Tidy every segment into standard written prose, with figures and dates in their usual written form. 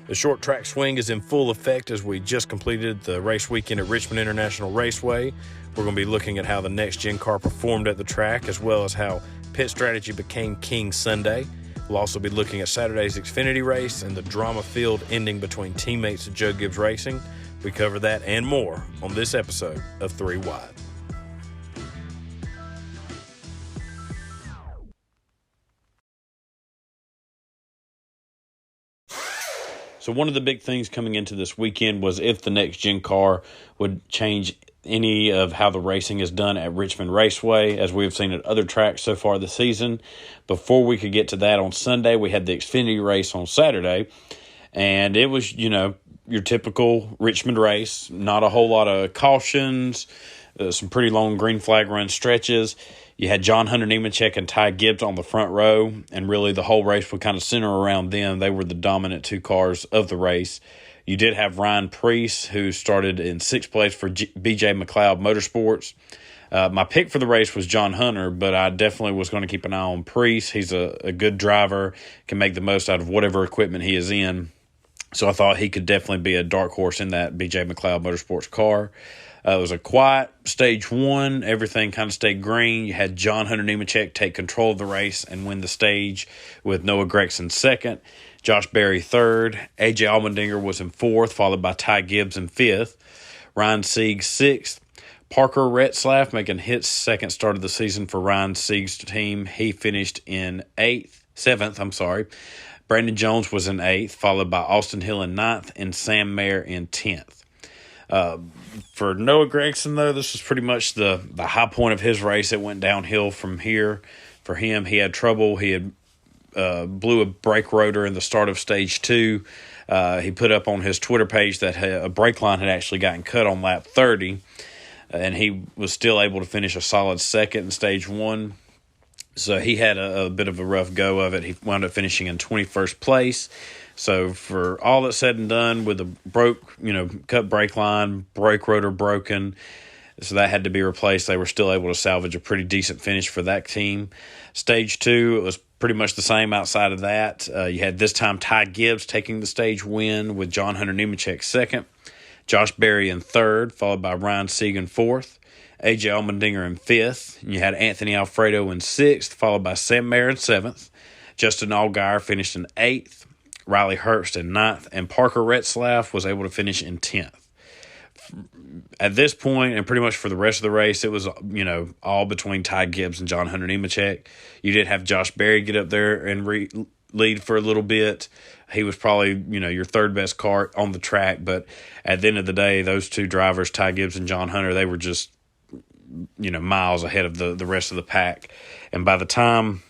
The short track swing is in full effect as we just completed the race weekend at Richmond International Raceway. We're going to be looking at how the next-gen car performed at the track, as well as how pit strategy became king Sunday. We'll also be looking at Saturday's Xfinity race and the drama-filled ending between teammates of Joe Gibbs Racing. We cover that and more on this episode of 3 Wide. So one of the big things coming into this weekend was if the next-gen car would change any of how the racing is done at Richmond Raceway, as we have seen at other tracks so far this season. Before we could get to that on Sunday, we had the Xfinity race on Saturday, and it was, your typical Richmond race. Not a whole lot of cautions, some pretty long green flag run stretches. You had John Hunter Nemechek and Ty Gibbs on the front row, and really the whole race would kind of center around them. They were the dominant two cars of the race. You did have Ryan Preece, who started in sixth place for BJ McLeod Motorsports. My pick for the race was John Hunter, but I definitely was going to keep an eye on Preece. He's a good driver, can make the most out of whatever equipment he is in. So I thought he could definitely be a dark horse in that BJ McLeod Motorsports car. It was a quiet stage one. Everything kind of stayed green. You had John Hunter Nemechek take control of the race and win the stage with Noah Gragson second, Josh Berry third. AJ Allmendinger was in fourth, followed by Ty Gibbs in fifth. Ryan Sieg sixth. Parker Retzlaff making his second start of the season for Ryan Sieg's team. He finished in seventh. Brandon Jones was in eighth, followed by Austin Hill in ninth and Sam Mayer in 10th. For Noah Gragson, though, this was pretty much the high point of his race. It went downhill from here for him. He had trouble. He had blew a brake rotor in the start of stage two. He put up on his Twitter page that a brake line had actually gotten cut on lap 30, and he was still able to finish a solid second in stage one. So he had a bit of a rough go of it. He wound up finishing in 21st place. So for all that's said and done, with the cut brake line, brake rotor broken, so that had to be replaced. They were still able to salvage a pretty decent finish for that team. Stage two, it was pretty much the same outside of that. You had this time Ty Gibbs taking the stage win with John Hunter Nemechek second, Josh Berry in third, followed by Ryan Sieg in fourth, AJ Allmendinger in fifth. And you had Anthony Alfredo in sixth, followed by Sam Mayer in seventh. Justin Allgaier finished in eighth. Riley Herbst in ninth, and Parker Retzlaff was able to finish in 10th. At this point, and pretty much for the rest of the race, it was, all between Ty Gibbs and John Hunter Nemechek. You did have Josh Berry get up there and lead for a little bit. He was probably, your third best car on the track, but at the end of the day, those two drivers, Ty Gibbs and John Hunter, they were just, miles ahead of the rest of the pack. And by the time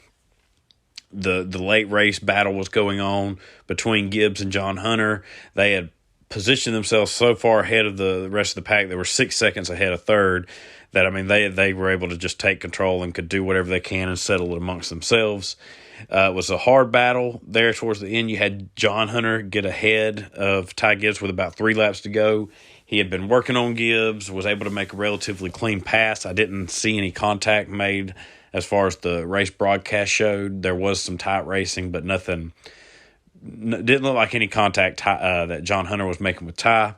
the late race battle was going on between Gibbs and John Hunter, they had positioned themselves so far ahead of the rest of the pack. They were 6 seconds ahead of third that, they were able to just take control and could do whatever they can and settle it amongst themselves. It was a hard battle there towards the end. You had John Hunter get ahead of Ty Gibbs with about 3 laps to go. He had been working on Gibbs, was able to make a relatively clean pass. I didn't see any contact made as far as the race broadcast showed. There was some tight racing, but nothing. Didn't look like any contact that John Hunter was making with Ty.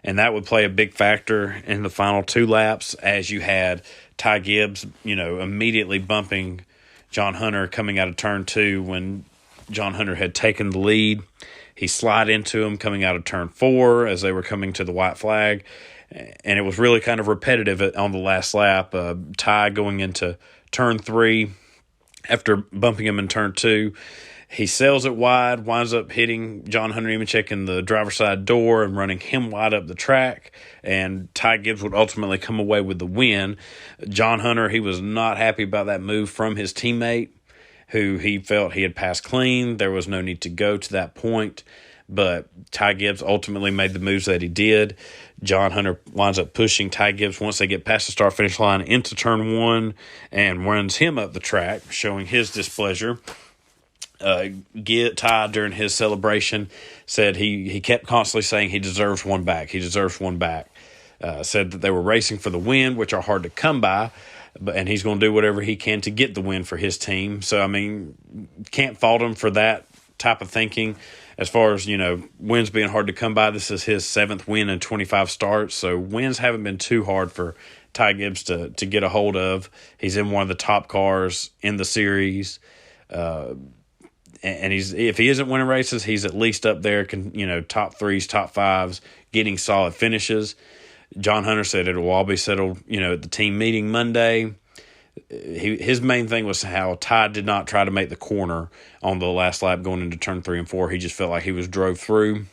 And that would play a big factor in the final 2 laps, as you had Ty Gibbs, immediately bumping John Hunter coming out of turn 2 when John Hunter had taken the lead. He slid into him coming out of turn 4 as they were coming to the white flag. And it was really kind of repetitive on the last lap. Ty going into turn 3 after bumping him in turn 2. He sails it wide, winds up hitting John Hunter Nemechek in the driver's side door and running him wide up the track, and Ty Gibbs would ultimately come away with the win. John Hunter, he was not happy about that move from his teammate, who he felt he had passed clean. There was no need to go to that point, but Ty Gibbs ultimately made the moves that he did. John Hunter winds up pushing Ty Gibbs once they get past the start-finish line into turn 1 and runs him up the track, showing his displeasure. Ty, during his celebration, said he kept constantly saying he deserves one back. He deserves one back. Said that they were racing for the win, which are hard to come by, and he's going to do whatever he can to get the win for his team. So, can't fault him for that type of thinking. As far as, wins being hard to come by, this is his 7th win in 25 starts. So wins haven't been too hard for Ty Gibbs to get a hold of. He's in one of the top cars in the series. And if he isn't winning races, he's at least up there, top 3s, top 5s, getting solid finishes. John Hunter said it will all be settled, at the team meeting Monday. His main thing was how Ty did not try to make the corner on the last lap going into turn 3 and 4. He just felt like he was drove through.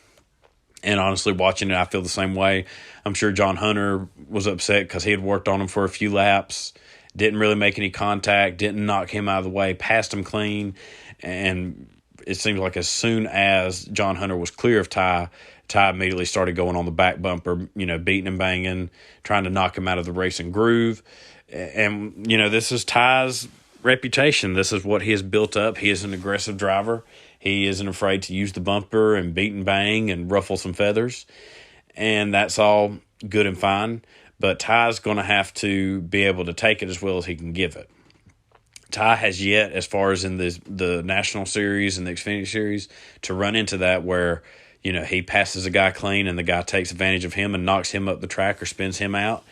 And honestly, watching it, I feel the same way. I'm sure John Hunter was upset because he had worked on him for a few laps, didn't really make any contact, didn't knock him out of the way, passed him clean. And it seems like as soon as John Hunter was clear of Ty immediately started going on the back bumper, beating and banging, trying to knock him out of the racing groove. And, this is Ty's reputation. This is what he has built up. He is an aggressive driver. He isn't afraid to use the bumper and beat and bang and ruffle some feathers. And that's all good and fine. But Ty's going to have to be able to take it as well as he can give it. Ty has yet, as far as in the National Series and the Xfinity Series, to run into that where, he passes a guy clean and the guy takes advantage of him and knocks him up the track or spins him out.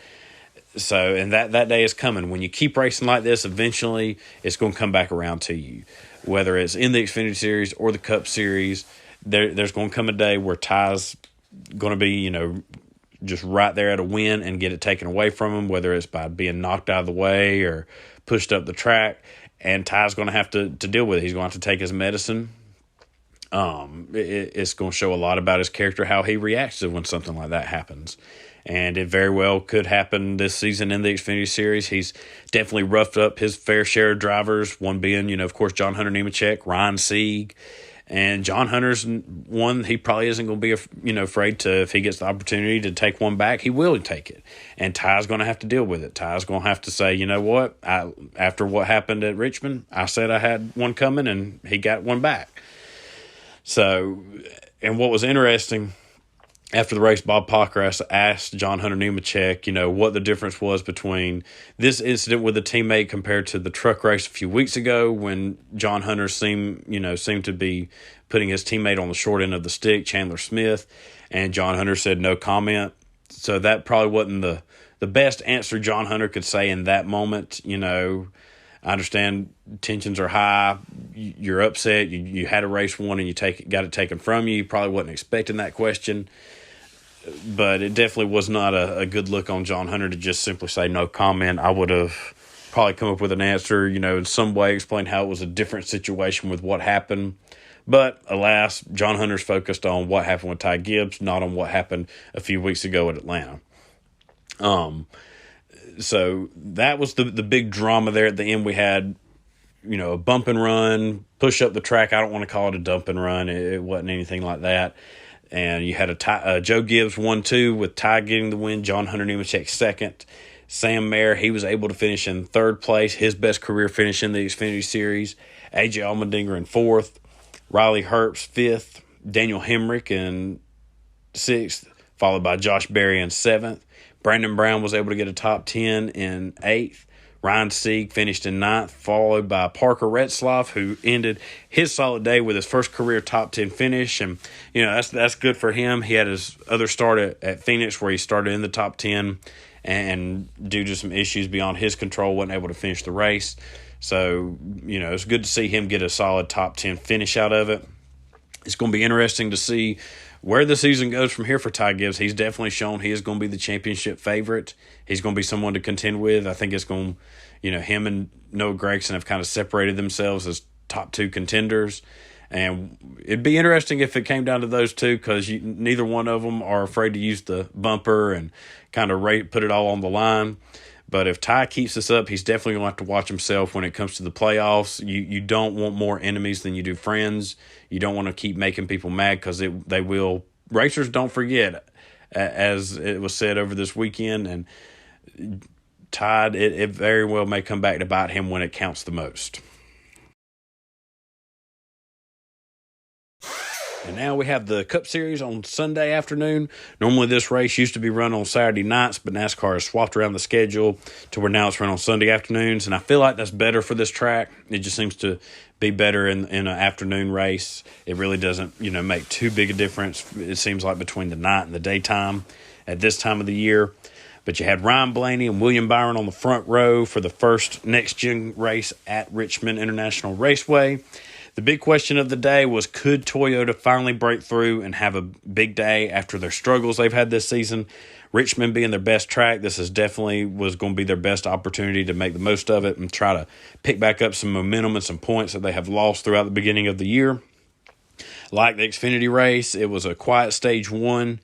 So, and that day is coming. When you keep racing like this, eventually it's going to come back around to you. Whether it's in the Xfinity Series or the Cup Series, there's going to come a day where Ty's going to be, just right there at a win and get it taken away from him, whether it's by being knocked out of the way or pushed up the track. And Ty's going to have to deal with it. He's going to have to take his medicine. It's going to show a lot about his character, how he reacts to when something like that happens. And it very well could happen this season in the Xfinity Series. He's definitely roughed up his fair share of drivers, one being, of course, John Hunter Nemechek, Ryan Sieg. And John Hunter's one he probably isn't going to be, afraid to, if he gets the opportunity to take one back, he will take it. And Ty's going to have to deal with it. Ty's going to have to say, you know what, after what happened at Richmond, I said I had one coming and he got one back. So, and what was interesting, after the race, Bob Pockras asked John Hunter Nemechek, what the difference was between this incident with a teammate compared to the truck race a few weeks ago when John Hunter seemed to be putting his teammate on the short end of the stick, Chandler Smith, and John Hunter said no comment. So that probably wasn't the best answer John Hunter could say in that moment. I understand tensions are high. You're upset. You had a race won and got it taken from you. You probably wasn't expecting that question. But it definitely was not a good look on John Hunter to just simply say no comment. I would have probably come up with an answer, in some way explain how it was a different situation with what happened. But alas, John Hunter's focused on what happened with Ty Gibbs, not on what happened a few weeks ago at Atlanta. So that was the big drama there at the end. We had, a bump and run, push up the track. I don't want to call it a dump and run. It wasn't anything like that. And you had Joe Gibbs 1-2 with Ty getting the win, John Hunter Nemechek second. Sam Mayer, he was able to finish in third place, his best career finish in the Xfinity Series. A.J. Allmendinger in fourth. Riley Herbst fifth. Daniel Hemrick in sixth, followed by Josh Berry in seventh. Brandon Brown was able to get a top 10 in eighth. Ryan Sieg finished in ninth, followed by Parker Retzlaff, who ended his solid day with his first career top 10 finish. And, that's good for him. He had his other start at Phoenix where he started in the top 10 and due to some issues beyond his control, wasn't able to finish the race. So, it's good to see him get a solid top 10 finish out of it. It's going to be interesting to see where the season goes from here for Ty Gibbs. He's definitely shown he is going to be the championship favorite. He's going to be someone to contend with. I think it's going to, him and Noah Gragson have kind of separated themselves as top two contenders. And it'd be interesting if it came down to those two because neither one of them are afraid to use the bumper and kind of put it all on the line. But if Ty keeps this up, he's definitely going to have to watch himself when it comes to the playoffs. You don't want more enemies than you do friends. You don't want to keep making people mad because they will. Racers don't forget, as it was said over this weekend. And Ty, it very well may come back to bite him when it counts the most. And now we have the Cup Series on Sunday afternoon. Normally this race used to be run on Saturday nights, but NASCAR has swapped around the schedule to where now it's run on Sunday afternoons. And I feel like that's better for this track. It just seems to be better in an afternoon race. It really doesn't, make too big a difference, it seems like, between the night and the daytime at this time of the year. But you had Ryan Blaney and William Byron on the front row for the first next-gen race at Richmond International Raceway. The big question of the day was, could Toyota finally break through and have a big day after their struggles they've had this season? Richmond being their best track, this is definitely was going to be their best opportunity to make the most of it and try to pick back up some momentum and some points that they have lost throughout the beginning of the year. Like the Xfinity race, it was a quiet stage one.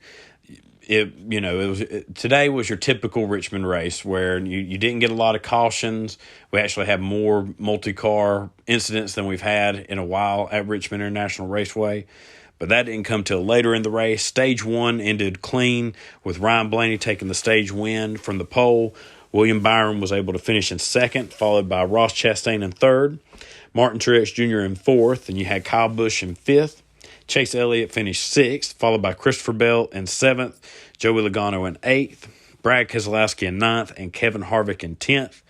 Today was your typical Richmond race where you didn't get a lot of cautions. We actually had more multi-car incidents than we've had in a while at Richmond International Raceway. But that didn't come till later in the race. Stage one ended clean with Ryan Blaney taking the stage win from the pole. William Byron was able to finish in second, followed by Ross Chastain in third, Martin Truex Jr. in fourth, and you had Kyle Busch in fifth. Chase Elliott finished sixth, followed by Christopher Bell in seventh, Joey Logano in eighth, Brad Keselowski in ninth, and Kevin Harvick in 10th.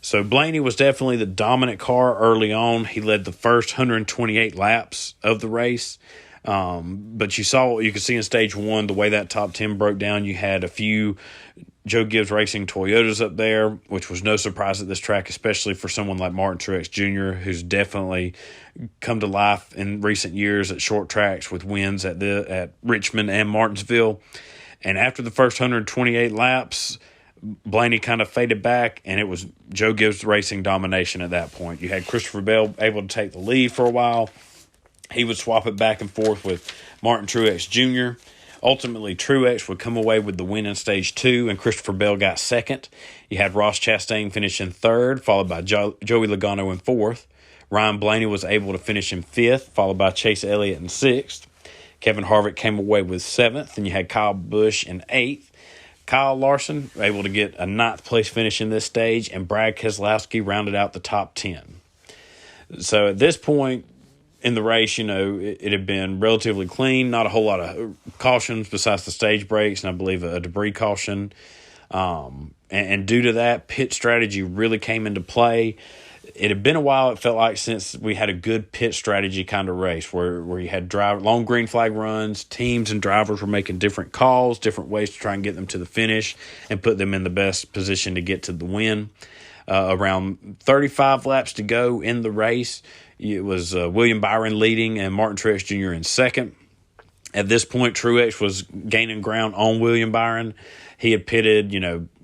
So Blaney was definitely the dominant car early on. He led the first 128 laps of the race. But you could see in stage one, the way that top 10 broke down, you had a few Joe Gibbs Racing Toyotas up there, which was no surprise at this track, especially for someone like Martin Truex Jr., who's definitely come to life in recent years at short tracks with wins at Richmond and Martinsville. And after the first 128 laps, Blaney kind of faded back, and it was Joe Gibbs Racing domination at that point. You had Christopher Bell able to take the lead for a while. He would swap it back and forth with Martin Truex Jr. Ultimately, Truex would come away with the win in stage two, and Christopher Bell got second. You had Ross Chastain finish in third, followed by Joey Logano in fourth. Ryan Blaney was able to finish in fifth, followed by Chase Elliott in sixth. Kevin Harvick came away with seventh, and you had Kyle Busch in eighth. Kyle Larson able to get a ninth place finish in this stage, and Brad Keselowski rounded out the top 10. So at this point in the race, it had been relatively clean, not a whole lot of cautions besides the stage breaks, and I believe a debris caution. And due to that, pit strategy really came into play. It had been a while, it felt like, since we had a good pit strategy kind of race where you had long green flag runs, teams and drivers were making different calls, different ways to try and get them to the finish and put them in the best position to get to the win. Around 35 laps to go in the race, it was William Byron leading and Martin Truex Jr. in second. At this point, Truex was gaining ground on William Byron. He had pitted,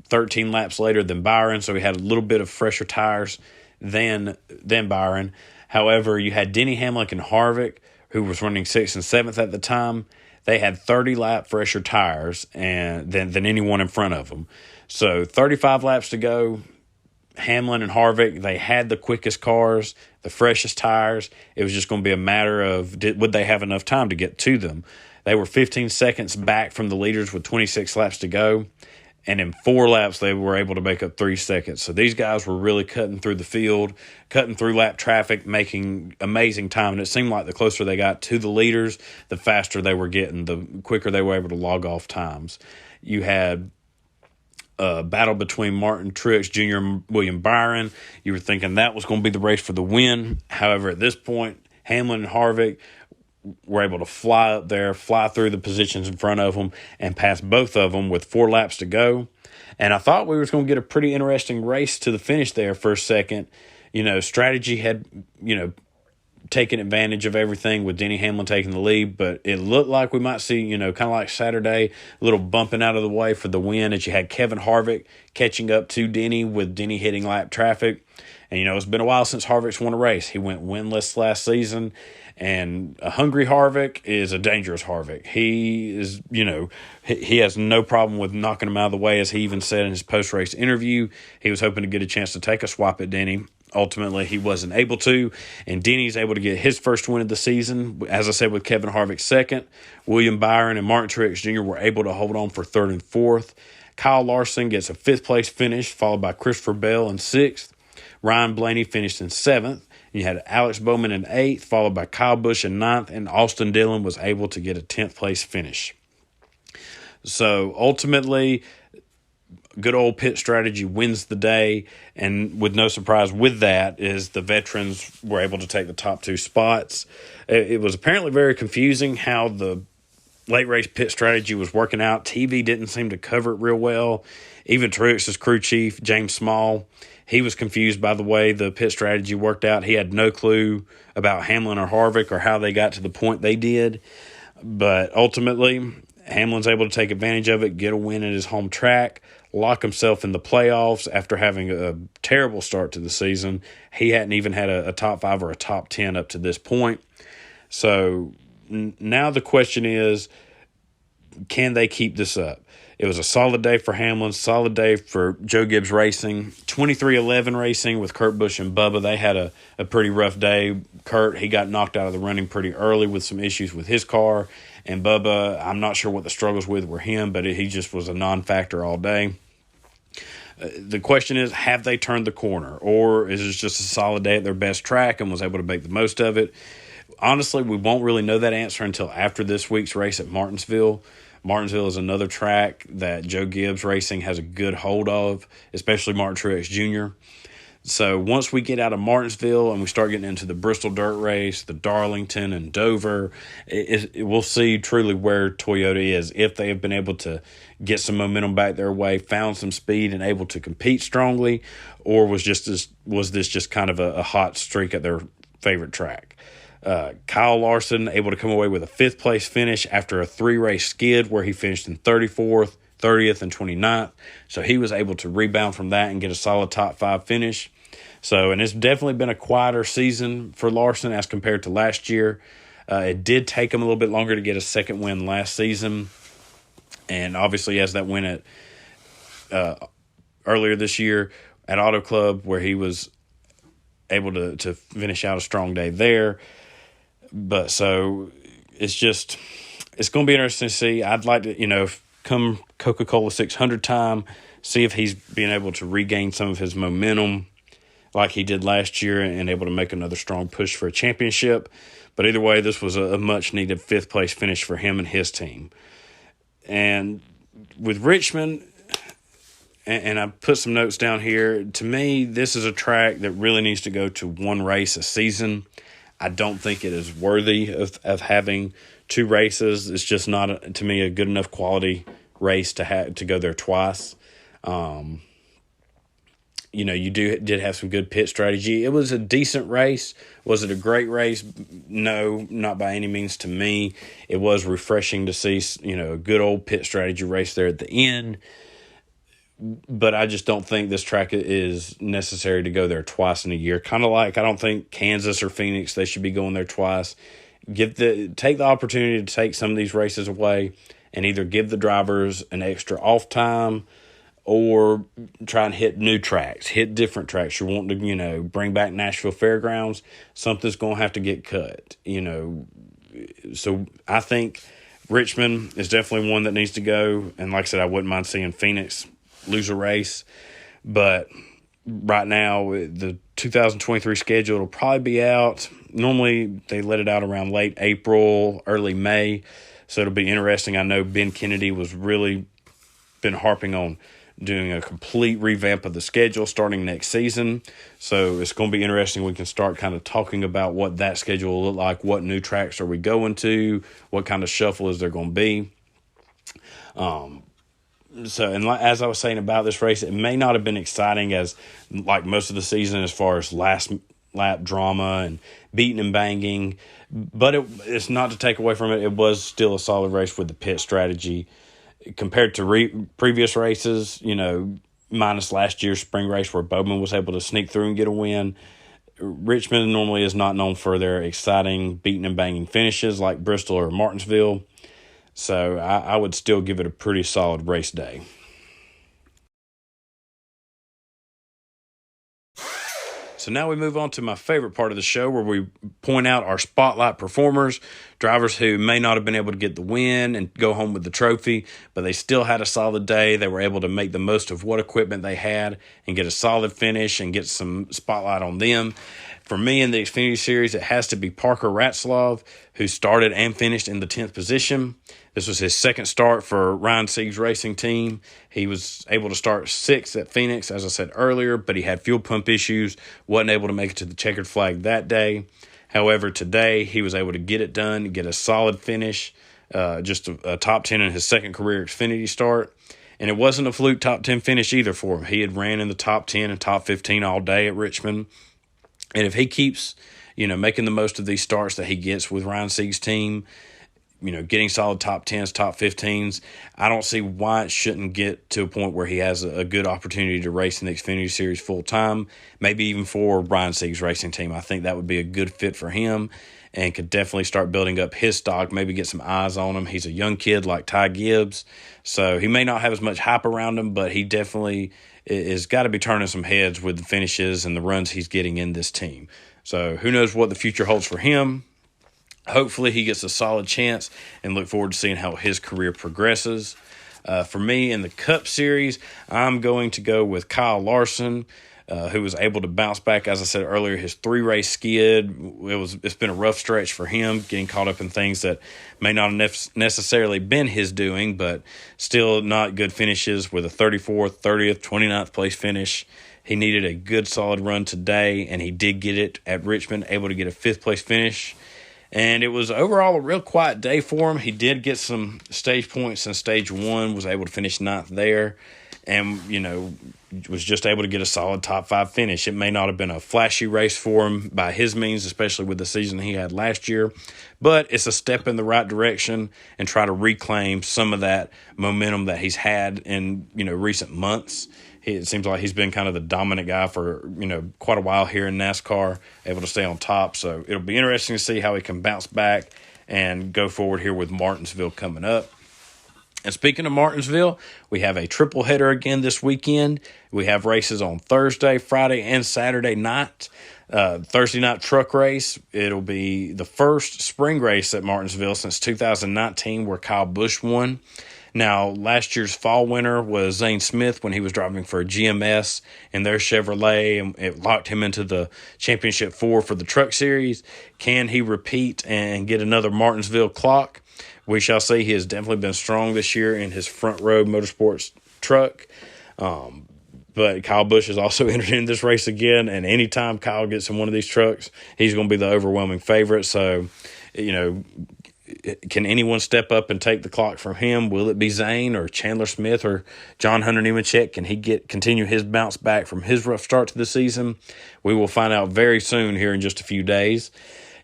13 laps later than Byron, so he had a little bit of fresher tires than Byron. However, you had Denny Hamlin and Harvick, who was running 6th and 7th at the time. They had 30-lap fresher tires than anyone in front of them. So 35 laps to go. Hamlin and Harvick, they had the quickest cars, the freshest tires. It was just going to be a matter of would they have enough time to get to them. They were 15 seconds back from the leaders with 26 laps to go. And in 4 laps, they were able to make up 3 seconds. So these guys were really cutting through the field, cutting through lap traffic, making amazing time. And it seemed like the closer they got to the leaders, the faster they were getting, the quicker they were able to log off times. You had a battle between Martin Truex Jr. and William Byron. You were thinking that was going to be the race for the win. However, at this point, Hamlin and Harvick were able to fly up there, fly through the positions in front of them, and pass both of them with 4 laps to go. And I thought we were going to get a pretty interesting race to the finish there for a second. Strategy had, taken advantage of everything with Denny Hamlin taking the lead, but it looked like we might see, kind of like Saturday, a little bumping out of the way for the win as you had Kevin Harvick catching up to Denny with Denny hitting lap traffic. And, it's been a while since Harvick's won a race. He went winless last season, and a hungry Harvick is a dangerous Harvick. He is, he has no problem with knocking him out of the way, as he even said in his post-race interview. He was hoping to get a chance to take a swap at Denny. Ultimately, he wasn't able to, and Denny's able to get his first win of the season. As I said, with Kevin Harvick second, William Byron and Martin Truex Jr. were able to hold on for third and fourth. Kyle Larson gets a 5th place finish, followed by Christopher Bell in 6th. Ryan Blaney finished in 7th. You had Alex Bowman in 8th, followed by Kyle Busch in 9th, and Austin Dillon was able to get a 10th place finish. So ultimately, good old pit strategy wins the day, and with no surprise with that is the veterans were able to take the top 2 spots. It was apparently very confusing how the late race pit strategy was working out. TV didn't seem to cover it real well. Even Truex's crew chief, James Small, he was confused by the way the pit strategy worked out. He had no clue about Hamlin or Harvick or how they got to the point they did. But ultimately, Hamlin's able to take advantage of it, get a win at his home track, lock himself in the playoffs after having a terrible start to the season. He hadn't even had a top 5 or a top 10 up to this point. So now the question is, can they keep this up? It was a solid day for Hamlin, solid day for Joe Gibbs Racing. 23-11 Racing with Kurt Busch and Bubba. They had a pretty rough day. Kurt, he got knocked out of the running pretty early with some issues with his car. And Bubba, I'm not sure what the struggles with were him, but he just was a non-factor all day. The question is, have they turned the corner? Or is it just a solid day at their best track and was able to make the most of it? Honestly, we won't really know that answer until after this week's race at Martinsville. Martinsville is another track that Joe Gibbs Racing has a good hold of, especially Martin Truex Jr. So once we get out of Martinsville and we start getting into the Bristol Dirt Race, the Darlington and Dover, we'll see truly where Toyota is, if they have been able to get some momentum back their way, found some speed and able to compete strongly, or was this just kind of a hot streak at their favorite track. Kyle Larson able to come away with a 5th place finish after a 3-race skid where he finished in 34th, 30th, and 29th. So he was able to rebound from that and get a solid top 5 finish. So, and it's definitely been a quieter season for Larson as compared to last year. It did take him a little bit longer to get a second win last season. And obviously, as that win at earlier this year at Auto Club, where he was able to finish out a strong day there. But so it's going to be interesting to see. I'd like to, come Coca-Cola 600 time, see if he's being able to regain some of his momentum like he did last year and able to make another strong push for a championship. But either way, this was a much-needed 5th place finish for him and his team. And with Richmond, and I put some notes down here, to me, this is a track that really needs to go to 1 race a season. I don't think it is worthy of having 2 races. It's just not, to me, a good enough quality race to go there twice. You did have some good pit strategy. It was a decent race. Was it a great race? No, not by any means to me. It was refreshing to see, a good old pit strategy race there at the end. But I just don't think this track is necessary to go there twice in a year. Kind of like I don't think Kansas or Phoenix, they should be going there twice. Take the opportunity to take some of these races away and either give the drivers an extra off time or try and hit new tracks, hit different tracks. You're wanting to, bring back Nashville Fairgrounds. Something's going to have to get cut, So I think Richmond is definitely one that needs to go. And like I said, I wouldn't mind seeing Phoenix lose a race, but right now the 2023 schedule will probably be out. Normally they let it out around late April, early May, so it'll be interesting. I know Ben Kennedy was really been harping on doing a complete revamp of the schedule starting next season, so it's going to be interesting. We can start kind of talking about what that schedule will look like, what new tracks are we going to, what kind of shuffle is there going to be. So, and as I was saying about this race, it may not have been exciting as like most of the season as far as last lap drama and beating and banging, but it's not to take away from it. It was still a solid race with the pit strategy compared to previous races, minus last year's spring race where Bowman was able to sneak through and get a win. Richmond normally is not known for their exciting beating and banging finishes like Bristol or Martinsville. So I would still give it a pretty solid race day. So now we move on to my favorite part of the show where we point out our spotlight performers, drivers who may not have been able to get the win and go home with the trophy, but they still had a solid day. They were able to make the most of what equipment they had and get a solid finish and get some spotlight on them. For me in the Xfinity Series, it has to be Parker Ratzlaff, who started and finished in the 10th position. This was his second start for Ryan Sieg's racing team. He was able to start 6th at Phoenix, as I said earlier, but he had fuel pump issues, wasn't able to make it to the checkered flag that day. However, today he was able to get it done, get a solid finish, just a top 10 in his second career Xfinity start. And it wasn't a fluke top 10 finish either for him. He had ran in the top 10 and top 15 all day at Richmond. And if he keeps, making the most of these starts that he gets with Ryan Sieg's team, getting solid top 10s, top 15s, I don't see why it shouldn't get to a point where he has a good opportunity to race in the Xfinity Series full time, maybe even for Ryan Sieg's racing team. I think that would be a good fit for him and could definitely start building up his stock, maybe get some eyes on him. He's a young kid like Ty Gibbs, so he may not have as much hype around him, but he definitely is got to be turning some heads with the finishes and the runs he's getting in this team. So who knows what the future holds for him. Hopefully he gets a solid chance and look forward to seeing how his career progresses. For me in the Cup Series, I'm going to go with Kyle Larson, who was able to bounce back. As I said earlier, his 3-race skid, it's been a rough stretch for him, getting caught up in things that may not have necessarily been his doing, but still not good finishes with a 34th, 30th, 29th place finish. He needed a good solid run today, and he did get it at Richmond, able to get a 5th place finish. And it was overall a real quiet day for him. He did get some stage points in stage 1, was able to finish 9th there, and, was just able to get a solid top 5 finish. It may not have been a flashy race for him by his means, especially with the season he had last year, but it's a step in the right direction and try to reclaim some of that momentum that he's had in, recent months. It seems like he's been kind of the dominant guy for, quite a while here in NASCAR, able to stay on top. So it'll be interesting to see how he can bounce back and go forward here with Martinsville coming up. And speaking of Martinsville, we have a triple header again this weekend. We have races on Thursday, Friday, and Saturday night. Thursday night truck race. It'll be the first spring race at Martinsville since 2019 where Kyle Busch won. Now, last year's fall winner was Zane Smith when he was driving for GMS in their Chevrolet, and it locked him into the Championship 4 for the Truck Series. Can he repeat and get another Martinsville clock? We shall see. He has definitely been strong this year in his front row motorsports truck. But Kyle Busch has also entered in this race again, and anytime Kyle gets in one of these trucks, he's going to be the overwhelming favorite. So, can anyone step up and take the clock from him? Will it be Zane or Chandler Smith or John Hunter Nemechek? Can he continue his bounce back from his rough start to the season? We will find out very soon here in just a few days.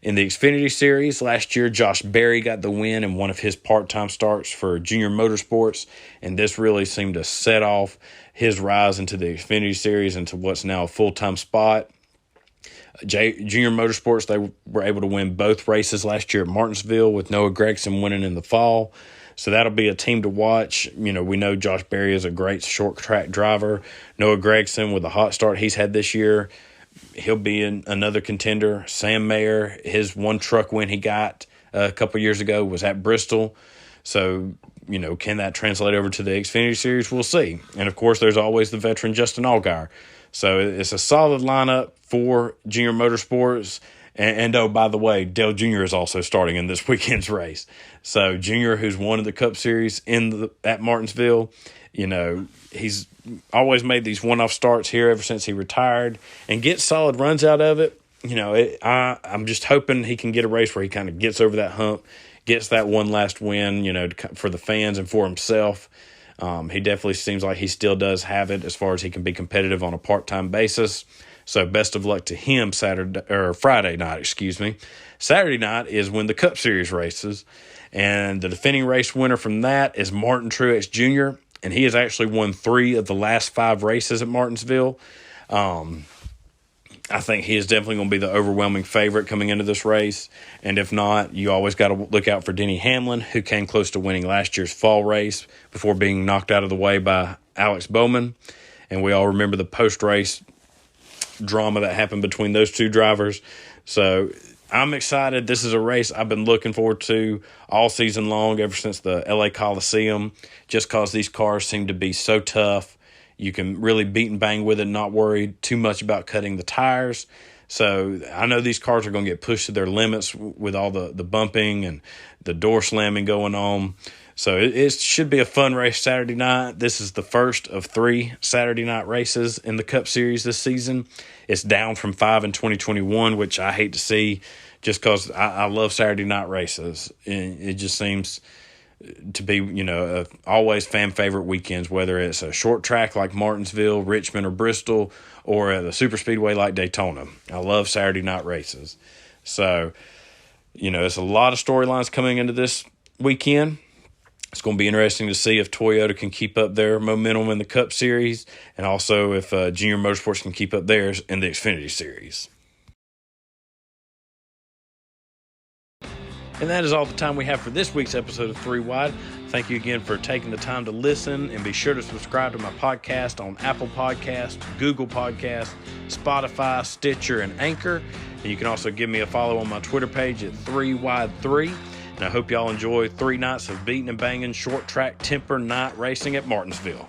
In the Xfinity Series, last year, Josh Berry got the win in one of his part-time starts for Junior Motorsports, and this really seemed to set off his rise into the Xfinity Series into what's now a full-time spot. Junior Motorsports, they were able to win both races last year at Martinsville with Noah Gragson winning in the fall. So that'll be a team to watch. We know Josh Berry is a great short track driver. Noah Gragson, with the hot start he's had this year, he'll be another contender. Sam Mayer, his one truck win he got a couple years ago was at Bristol. So, can that translate over to the Xfinity Series? We'll see. And, of course, there's always the veteran Justin Allgaier. So it's a solid lineup for Junior Motorsports. And oh, by the way, Dale Jr. is also starting in this weekend's race. So Junior, who's won the Cup Series at Martinsville, he's always made these one-off starts here ever since he retired and gets solid runs out of it. I'm just hoping he can get a race where he kind of gets over that hump, gets that one last win, for the fans and for himself. He definitely seems like he still does have it as far as he can be competitive on a part-time basis. So best of luck to him Friday night, Saturday night is when the Cup Series races, and the defending race winner from that is Martin Truex Jr., and he has actually won 3 of the last 5 races at Martinsville. I think he is definitely going to be the overwhelming favorite coming into this race. And if not, you always got to look out for Denny Hamlin, who came close to winning last year's fall race before being knocked out of the way by Alex Bowman. And we all remember the post-race drama that happened between those two drivers. So I'm excited. This is a race I've been looking forward to all season long, ever since the LA Coliseum, just because these cars seem to be so tough. You can really beat and bang with it, not worry too much about cutting the tires. So I know these cars are going to get pushed to their limits with all the bumping and the door slamming going on. So it should be a fun race Saturday night. This is the first of 3 Saturday night races in the Cup Series this season. It's down from 5 in 2021, which I hate to see just because I love Saturday night races. It just seems to be, always fan favorite weekends, whether it's a short track like Martinsville, Richmond, or Bristol, or at a super speedway like Daytona. I love Saturday night races. So, it's a lot of storylines coming into this weekend. It's going to be interesting to see if Toyota can keep up their momentum in the Cup Series, and also if Junior Motorsports can keep up theirs in the Xfinity Series. And that is all the time we have for this week's episode of 3 Wide. Thank you again for taking the time to listen, and be sure to subscribe to my podcast on Apple Podcasts, Google Podcasts, Spotify, Stitcher, and Anchor. And you can also give me a follow on my Twitter page at 3Wide3. And I hope y'all enjoy 3 nights of beating and banging short track temper night racing at Martinsville.